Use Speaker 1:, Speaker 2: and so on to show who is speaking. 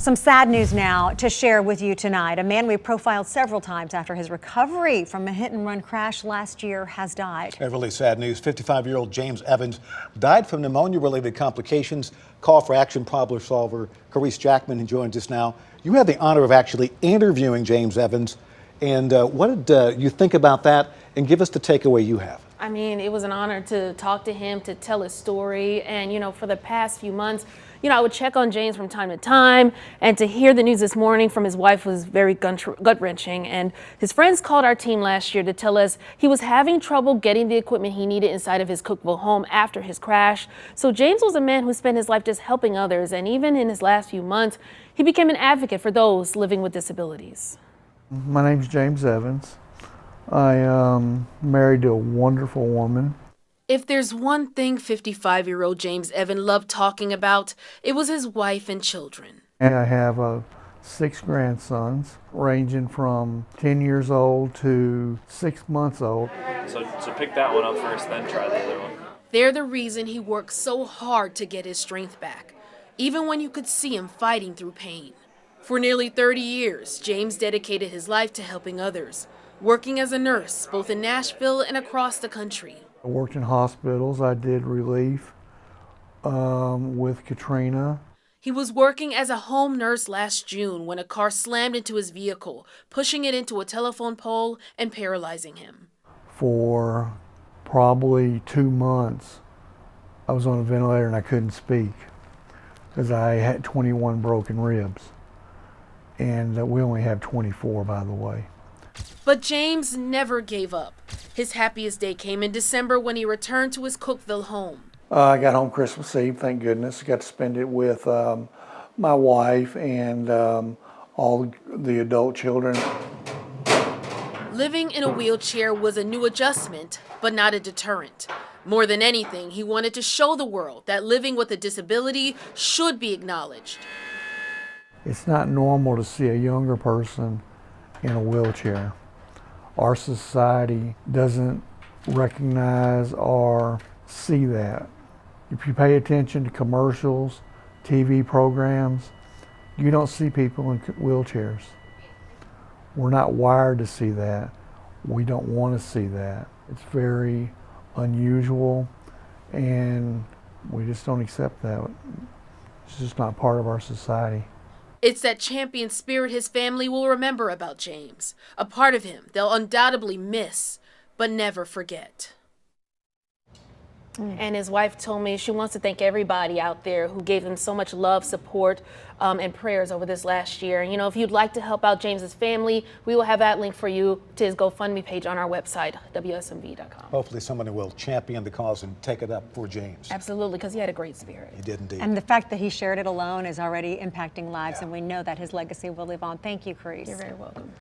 Speaker 1: Some sad news now to share with you tonight. A man we profiled several times after his recovery from a hit-and-run crash last year has died.
Speaker 2: Really sad news. 55-year-old James Evans died from pneumonia-related complications. Call for action problem solver Carice Jackman joins us now. You had the honor of actually interviewing James Evans. And what did you think about that? And give us the takeaway you have.
Speaker 3: I mean, it was an honor to talk to him, to tell his story. And, you know, for the past few months, I would check on James from time to time, and to hear the news this morning from his wife was very gut-wrenching. And his friends called our team last year to tell us he was having trouble getting the equipment he needed inside of his Cookeville home after his crash. So James was a man who spent his life just helping others, and even in his last few months, he became an advocate for those living with disabilities.
Speaker 4: My name's James Evans. I am married to a wonderful woman.
Speaker 3: If there's one thing 55-year-old James Evans loved talking about, it was his wife and children.
Speaker 4: And I have 6 grandsons, ranging from 10 years old to 6 months old.
Speaker 5: So pick that one up first, then try the other one.
Speaker 3: They're the reason he worked so hard to get his strength back, even when you could see him fighting through pain. For nearly 30 years, James dedicated his life to helping others, working as a nurse both in Nashville and across the country.
Speaker 4: I worked in hospitals. I did relief with Katrina.
Speaker 3: He was working as a home nurse last June when a car slammed into his vehicle, pushing it into a telephone pole and paralyzing him.
Speaker 4: For probably 2 months, I was on a ventilator and I couldn't speak because I had 21 broken ribs. And we only have 24, by the way.
Speaker 3: But James never gave up. His happiest day came in December when he returned to his Cookeville home.
Speaker 4: I got home Christmas Eve, thank goodness. I got to spend it with my wife and all the adult children.
Speaker 3: Living in a wheelchair was a new adjustment, but not a deterrent. More than anything, he wanted to show the world that living with a disability should be acknowledged.
Speaker 4: It's not normal to see a younger person in a wheelchair. Our society doesn't recognize or see that. If you pay attention to commercials, TV programs, you don't see people in wheelchairs. We're not wired to see that. We don't want to see that. It's very unusual, and we just don't accept that. It's just not part of our society.
Speaker 3: It's that champion spirit his family will remember about James, a part of him they'll undoubtedly miss, but never forget. And his wife told me she wants to thank everybody out there who gave them so much love, support, and prayers over this last year. And, if you'd like to help out James's family, we will have that link for you to his GoFundMe page on our website, WSMV.com.
Speaker 2: Hopefully someone will champion the cause and take it up for James.
Speaker 3: Absolutely, because he had a great spirit.
Speaker 2: He did indeed.
Speaker 1: And the fact that he shared it alone is already impacting lives, and we know that his legacy will live on. Thank you, Carice.
Speaker 3: You're very welcome.